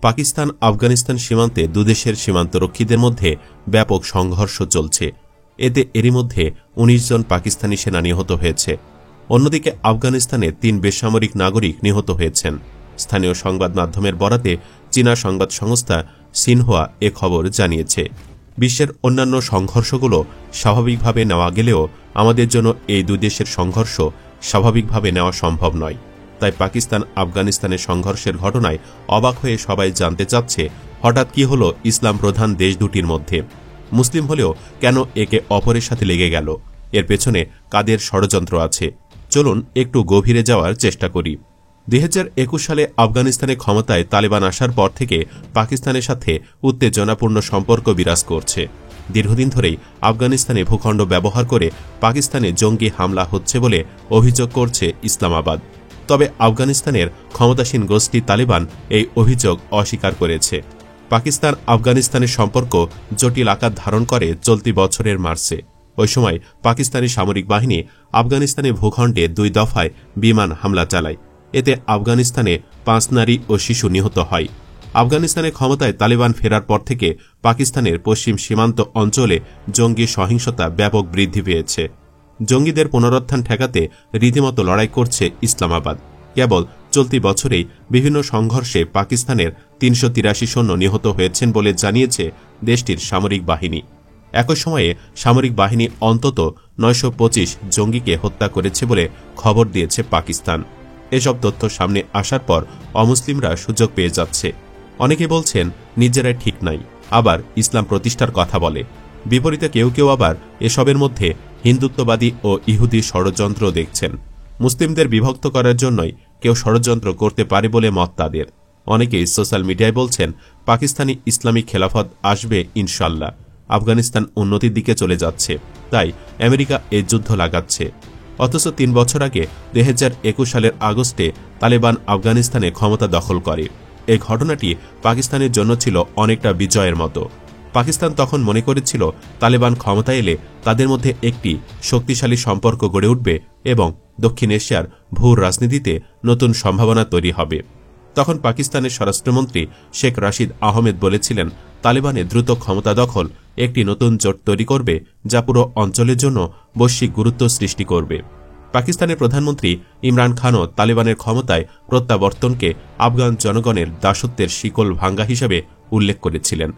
পাকিস্তান আফগানিস্তান সীমান্তে দুদেশের সীমান্তরক্ষীদের মধ্যে ব্যাপক সংঘর্ষ চলছে। এতে এরই মধ্যে ১৯ জন পাকিস্তানি সেনা নিহত হয়েছে। অন্যদিকে আফগানিস্তানে ৩ বেসামরিক নাগরিক নিহত হয়েছেন। স্থানীয় সংবাদ মাধ্যমের বরাতে চীনা সংবাদ সংস্থা সিনহুয়া এ খবর জানিয়েছে। বিশ্বের অন্যান্য সংঘর্ষগুলো স্বাভাবিকভাবে নেওয়া গেলেও আমাদের জন্য এই দুই দেশের সংঘর্ষ স্বাভাবিকভাবে নেওয়া সম্ভব নয়। তাই পাকিস্তান আফগানিস্তানের সংঘর্ষের ঘটনায় অবাক হয়ে সবাই জানতে চাচ্ছে, হঠাৎ কি হলো ইসলাম প্রধান দেশ দুটির মধ্যে? মুসলিম হলেও কেন একে অপরের সাথে লেগে গেল? এর পেছনে কাদের ষড়যন্ত্র আছে? চলুন একটু গভীরে যাওয়ার চেষ্টা করি। ২০২১ সালে আফগানিস্তানে ক্ষমতায় তালেবান আসার পর থেকে পাকিস্তানের সাথে উত্তেজনাপূর্ণ সম্পর্ক বিরাজ করছে। দীর্ঘদিন ধরেই আফগানিস্তানে ভূখণ্ড ব্যবহার করে পাকিস্তানে জঙ্গি হামলা হচ্ছে বলে অভিযোগ করছে ইসলামাবাদ। তবে আফগানিস্তানের ক্ষমতাসীন গোষ্ঠী তালেবান এই অভিযোগ অস্বীকার করেছে। পাকিস্তান আফগানিস্তানের সম্পর্ক জটিল আকার ধারণ করে চলতি বছরের মার্চে। ওই সময় পাকিস্তানি সামরিক বাহিনী আফগানিস্তানের ভূখণ্ডে ২ দফায় বিমান হামলা চালায়। এতে আফগানিস্তানে ৫ নারী ও শিশু নিহত হয়। আফগানিস্তানের ক্ষমতায় তালেবান ফেরার পর থেকে পাকিস্তানের পশ্চিম সীমান্ত অঞ্চলে জঙ্গি সহিংসতা ব্যাপক বৃদ্ধি পেয়েছে। জঙ্গিদের পুনরুত্থান ঠেকাতে রীতিমতো লড়াই করছে ইসলামাবাদ। কেবল চলতি বছরেই বিভিন্ন সংঘর্ষে পাকিস্তানের ৩৮৩ সৈন্য নিহত হয়েছেন বলে জানিয়েছে দেশটির সামরিক বাহিনী। একই সময়ে সামরিক বাহিনী অন্তত ৯২৫ জঙ্গিকে হত্যা করেছে বলে খবর দিয়েছে পাকিস্তান। এসব তথ্য সামনে আসার পর অমুসলিমরা সুযোগ পেয়ে যাচ্ছে। অনেকে বলছেন নিজেরাই ঠিক নাই, আবার ইসলাম প্রতিষ্ঠার কথা বলে। বিপরীতে কেউ কেউ আবার এসবের মধ্যে হিন্দুত্ববাদী ও ইহুদি ষড়যন্ত্র দেখছেন। মুসলিমদের বিভক্ত করার জন্যই কেউ ষড়যন্ত্র করতে পারে বলে মত তাদের। অনেকেই সোশ্যাল মিডিয়ায় বলছেন পাকিস্তানি ইসলামিক খেলাফত আসবে ইনশাল্লাহ, আফগানিস্তান উন্নতির দিকে চলে যাচ্ছে, তাই আমেরিকা এই যুদ্ধ লাগাচ্ছে। অথচ ৩ বছর আগে ২০২১ সালের আগস্টে তালেবান আফগানিস্তানে ক্ষমতা দখল করে। এই ঘটনাটি পাকিস্তানের জন্য ছিল অনেকটা বিজয়ের মতো। পাকিস্তান তখন মনে করেছিল তালেবান ক্ষমতা এলে তাদের মধ্যে একটি শক্তিশালী সম্পর্ক গড়ে উঠবে এবং দক্ষিণ এশিয়ার ভূ রাজনীতিতে নতুন সম্ভাবনা তৈরি হবে। তখন পাকিস্তানের স্বরাষ্ট্রমন্ত্রী শেখ রাশিদ আহমেদ বলেছিলেন, তালেবানের দ্রুত ক্ষমতা দখল একটি নতুন জোট তৈরি করবে যা পুরো অঞ্চলের জন্য বৈশ্বিক গুরুত্ব সৃষ্টি করবে। পাকিস্তানের প্রধানমন্ত্রী ইমরান খানও তালেবানের ক্ষমতায় প্রত্যাবর্তনকে আফগান জনগণের দাসত্বের শিকল ভাঙ্গা হিসেবে উল্লেখ করেছিলেন।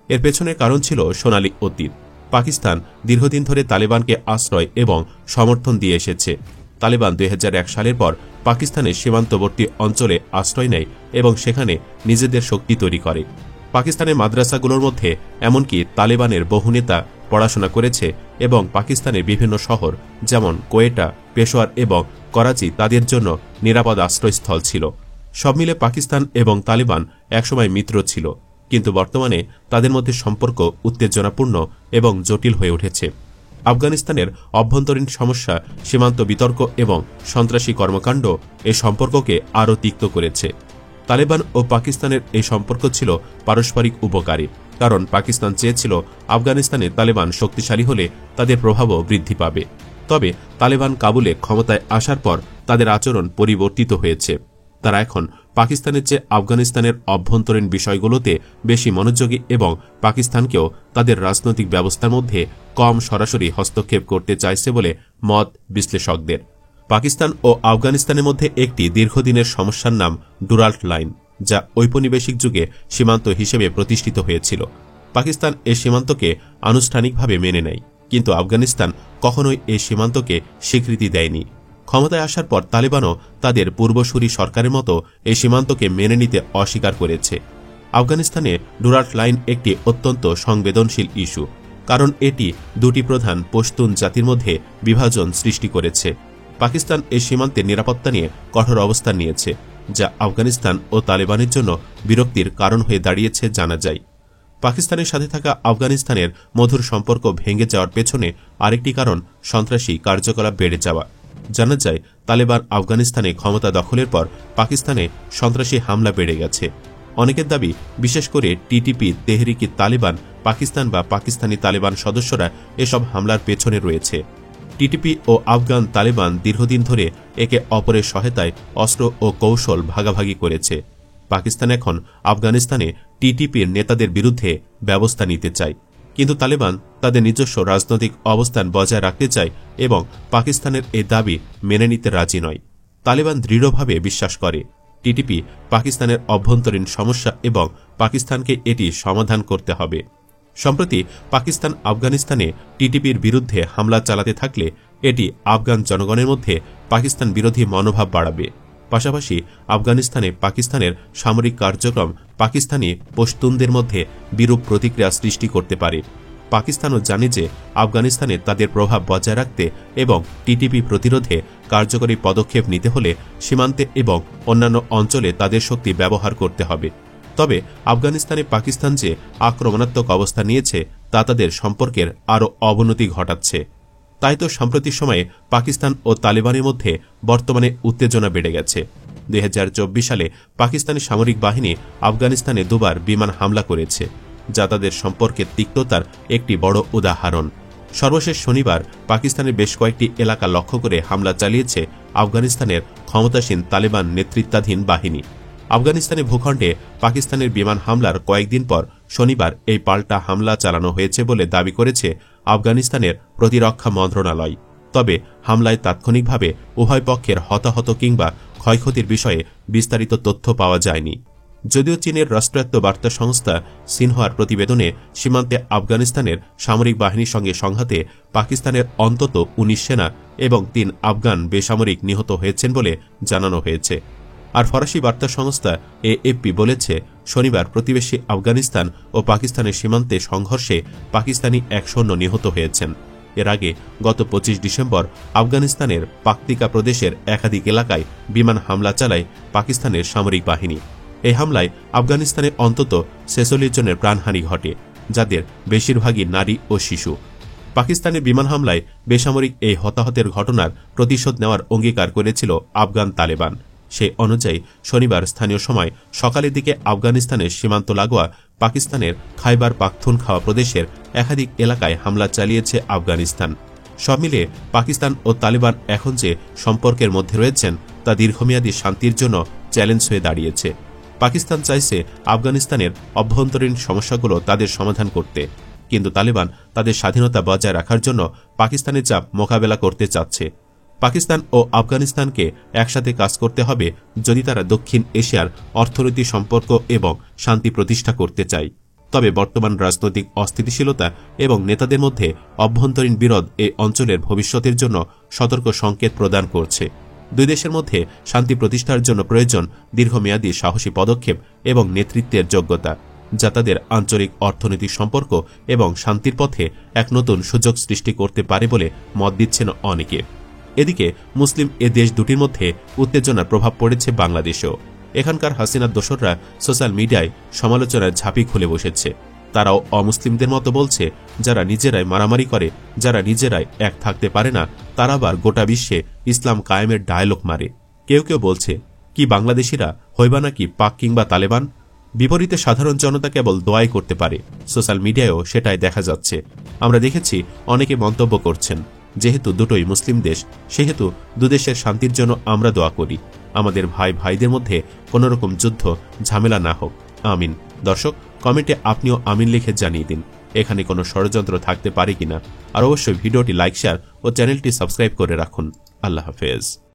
এর পেছনে কারণ ছিল সোনালী অতীত। পাকিস্তান দীর্ঘদিন ধরে তালেবানকে আশ্রয় এবং সমর্থন দিয়ে এসেছে। তালেবান ২০০১ সালের পর পাকিস্তানের সীমান্তবর্তী অঞ্চলে আশ্রয় নেয় এবং সেখানে নিজেদের শক্তি তৈরি করে। পাকিস্তানের মাদ্রাসাগুলোর মধ্যে এমনকি তালেবানের বহু নেতা পড়াশোনা করেছে এবং পাকিস্তানের বিভিন্ন শহর যেমন কোয়েটা, পেশোয়ার এবং করাচি তাদের জন্য নিরাপদ আশ্রয়স্থল ছিল। সব মিলে পাকিস্তান এবং তালেবান একসময় মিত্র ছিল, কিন্তু বর্তমানে তাদের মধ্যে সম্পর্ক উত্তেজনাপূর্ণ এবং জটিল হয়ে উঠেছে। আফগানিস্তানের অভ্যন্তরীণ সমস্যা, সীমান্ত বিতর্ক এবং সন্ত্রাসী কর্মকাণ্ড এই সম্পর্ককে আরও তিক্ত করেছে। তালেবান ও পাকিস্তানের এই সম্পর্ক ছিল পারস্পরিক উপকারী, কারণ পাকিস্তান চেয়েছিল আফগানিস্তানে তালেবান শক্তিশালী হলে তাদের প্রভাবও বৃদ্ধি পাবে। তবে তালেবান কাবুলে ক্ষমতায় আসার পর তাদের আচরণ পরিবর্তিত হয়েছে। তারা এখন পাকিস্তানের চেয়ে আফগানিস্তানের অভ্যন্তরীণ বিষয়গুলোতে বেশি মনোযোগী এবং পাকিস্তানকেও তাদের রাজনৈতিক ব্যবস্থার মধ্যে কম সরাসরি হস্তক্ষেপ করতে চাইছে বলে মত বিশ্লেষকদের। পাকিস্তান ও আফগানিস্তানের মধ্যে একটি দীর্ঘদিনের সমস্যার নাম ডুরাল্ট লাইন, যা ঔপনিবেশিক যুগে সীমান্ত হিসেবে প্রতিষ্ঠিত হয়েছিল। পাকিস্তান এই সীমান্তকে আনুষ্ঠানিকভাবে মেনে নেয়, কিন্তু আফগানিস্তান কখনোই এই সীমান্তকে স্বীকৃতি দেয়নি। ক্ষমতায় আসার পর তালেবানও তাদের পূর্বসূরি সরকারের মতো এই সীমান্তকে মেনে নিতে অস্বীকার করেছে। আফগানিস্তানে ডুরাল্ট লাইন একটি অত্যন্ত সংবেদনশীল ইস্যু, কারণ এটি দুটি প্রধান পশতুন জাতির মধ্যে বিভাজন সৃষ্টি করেছে। পাকিস্তান এই সীমান্তের নিরাপত্তা নিয়ে কঠোর অবস্থান নিয়েছে, যা আফগানিস্তান ও তালেবানের জন্য বিরক্তির কারণ হয়ে দাঁড়িয়েছে জানা যায়। পাকিস্তানের সাথে থাকা আফগানিস্তানের মধুর সম্পর্ক ভেঙে যাওয়ার পেছনে আরেকটি কারণ সন্ত্রাসী কার্যকলাপ বেড়ে যাওয়া। জানা যায় তালেবান আফগানিস্তানে ক্ষমতা দখলের পর পাকিস্তানে সন্ত্রাসী হামলা বেড়ে গেছে। অনেকের দাবি, বিশেষ করে টিটিপি, তেহরিকি তালেবান পাকিস্তান বা পাকিস্তানি তালেবান সদস্যরা এসব হামলার পেছনে রয়েছে। টিটিপি ও আফগান তালেবান দীর্ঘদিন ধরে একে অপরের সহায়তায় অস্ত্র ও কৌশল ভাগাভাগি করেছে। পাকিস্তান এখন আফগানিস্তানে টিটিপির নেতাদের বিরুদ্ধে ব্যবস্থা নিতে চায়, কিন্তু তালেবান তাদের নিজস্ব রাজনৈতিক অবস্থান বজায় রাখতে চায় এবং পাকিস্তানের এই দাবি মেনে নিতে রাজি নয়। তালেবান দৃঢ়ভাবে বিশ্বাস করে টিটিপি পাকিস্তানের অভ্যন্তরীণ সমস্যা এবং পাকিস্তানকে এটি সমাধান করতে হবে। সম্প্রতি পাকিস্তান আফগানিস্তানে টিটিপির বিরুদ্ধে হামলা চালাতে থাকলে এটি আফগান জনগণের মধ্যে পাকিস্তান বিরোধী মনোভাব বাড়াবে। পাশাপাশি আফগানিস্তানে পাকিস্তানের সামরিক কার্যক্রম পাকিস্তানি পশতুনদের মধ্যে বিরূপ প্রতিক্রিয়া সৃষ্টি করতে পারে। পাকিস্তানও জানে যে আফগানিস্তানে তাদের প্রভাব বজায় রাখতে এবং টিটিপি প্রতিরোধে কার্যকরী পদক্ষেপ নিতে হলে সীমান্তে এবং অন্যান্য অঞ্চলে তাদের শক্তি ব্যবহার করতে হবে। তবে আফগানিস্তানে পাকিস্তান যে আক্রমণাত্মক অবস্থা নিয়েছে তা তাদের সম্পর্কের আরও অবনতি ঘটাচ্ছে। তাই তো সাম্প্রতিক সময়ে পাকিস্তান ও তালেবানের মধ্যে বর্তমানে উত্তেজনা বেড়ে গেছে। 2024 সালে পাকিস্তানি সামরিক বাহিনী আফগানিস্তানে দুবার বিমান হামলা করেছে, যা তাদের সম্পর্কের তিক্ততার একটি বড় উদাহরণ। সর্বশেষ শনিবার পাকিস্তানের বেশ কয়েকটি এলাকা লক্ষ্য করে হামলা চালিয়েছে আফগানিস্তানের ক্ষমতাসীন তালেবান নেতৃত্বাধীন বাহিনী। আফগানিস্তানের ভূখণ্ডে পাকিস্তানের বিমান হামলার কয়েকদিন পর শনিবার এই পাল্টা হামলা চালানো হয়েছে বলে দাবি করেছে আফগানিস্তানের প্রতিরক্ষা মন্ত্রণালয়। তবে হামলায় তাৎক্ষণিকভাবে উভয় পক্ষের হতাহত কিংবা ক্ষয়ক্ষতির বিষয়ে বিস্তারিত তথ্য পাওয়া যায়নি। যদিও চীনের রাষ্ট্রায়ত্ত বার্তা সংস্থা সিনহুয়ার প্রতিবেদনে সীমান্তে আফগানিস্তানের সামরিক বাহিনীর সঙ্গে সংঘাতে পাকিস্তানের অন্তত 19 সেনা এবং 3 আফগান বেসামরিক নিহত হয়েছেন বলে জানানো হয়েছে। আর ফরাসি বার্তা সংস্থা এএফপি বলেছে শনিবার প্রতিবেশী আফগানিস্তান ও পাকিস্তানের সীমান্তে সংঘর্ষে পাকিস্তানি 1 সৈন্য নিহত হয়েছেন। এর আগে গত 25 ডিসেম্বর আফগানিস্তানের পাকতিকা প্রদেশের একাধিক এলাকায় বিমান হামলা চালায় পাকিস্তানের সামরিক বাহিনী। এই হামলায় আফগানিস্তানে অন্তত 46 জনের প্রাণহানি ঘটে, যাদের বেশিরভাগই নারী ও শিশু। পাকিস্তানের বিমান হামলায় বেসামরিক এই হতাহতের ঘটনার প্রতিশোধ নেওয়ার অঙ্গীকার করেছিল আফগান তালেবান। সেই অনুযায়ী শনিবার স্থানীয় সময় সকালের দিকে আফগানিস্তানের সীমান্ত লাগোয়া পাকিস্তানের খাইবার পাখতুনখাওয়া প্রদেশের একাধিক এলাকায় হামলা চালিয়েছে আফগানিস্তান। সব মিলিয়ে পাকিস্তান ও তালেবান এখন যে সম্পর্কের মধ্যে রয়েছেন তা দীর্ঘমেয়াদী শান্তির জন্য চ্যালেঞ্জ হয়ে দাঁড়িয়েছে। পাকিস্তান চাইছে আফগানিস্তানের অভ্যন্তরীণ সমস্যাগুলো তাদের সমাধান করতে, কিন্তু তালেবান তাদের স্বাধীনতা বজায় রাখার জন্য পাকিস্তানের চাপ মোকাবেলা করতে চাচ্ছে। পাকিস্তান ও আফগানিস্তানকে একসাথে কাজ করতে হবে যদি তারা দক্ষিণ এশিয়ার অর্থনৈতিক সম্পর্ক এবং শান্তি প্রতিষ্ঠা করতে চায়। তবে বর্তমান রাজনৈতিক অস্থিতিশীলতা এবং নেতাদের মধ্যে অভ্যন্তরীণ বিরোধ এই অঞ্চলের ভবিষ্যতের জন্য সতর্ক সংকেত প্রদান করছে। দুই দেশের মধ্যে শান্তি প্রতিষ্ঠার জন্য প্রয়োজন দীর্ঘমেয়াদী সাহসী পদক্ষেপ এবং নেতৃত্বের যোগ্যতা, যা তাদের আঞ্চলিক অর্থনৈতিক সম্পর্ক এবং শান্তির পথে এক নতুন সুযোগ সৃষ্টি করতে পারে বলে মত দিচ্ছেন অনেকে। এদিকে মুসলিম এ দেশ দুটির মধ্যে উত্তেজনার প্রভাব পড়েছে বাংলাদেশেও। এখানকার হাসিনার দোসররা সোশ্যাল মিডিয়ায় সমালোচনার ঝাঁপি খুলে বসেছে। তারাও অমুসলিমদের মতো বলছে, যারা নিজেরাই মারামারি করে, যারা নিজেরাই এক থাকতে পারে না, তারা আবার গোটা বিশ্বে ইসলাম কায়েমের ডায়ালগ মারে। কেউ কেউ বলছে, কি বাংলাদেশিরা হইবা নাকি পাক কিংবা তালেবান? বিপরীতে সাধারণ জনতা কেবল দোয়াই করতে পারে। সোশ্যাল মিডিয়ায়ও সেটাই দেখা যাচ্ছে। আমরা দেখেছি অনেকে মন্তব্য করছেন, যেহেতু দুটোই মুসলিম দেশ, সেহেতু দুদেশের শান্তির জন্য আমরা দোয়া করি, আমাদের ভাই ভাইদের মধ্যে কোনোরকম যুদ্ধ ঝামেলা না হোক, আমিন। দর্শক, কমেন্টে আপনিও আমিন লিখে জানিয়ে দিন এখানে কোনো ষড়যন্ত্র থাকতে পারে কিনা। আর অবশ্যই ভিডিওটি লাইক, শেয়ার ও চ্যানেলটি সাবস্ক্রাইব করে রাখুন। আল্লাহ হাফেজ।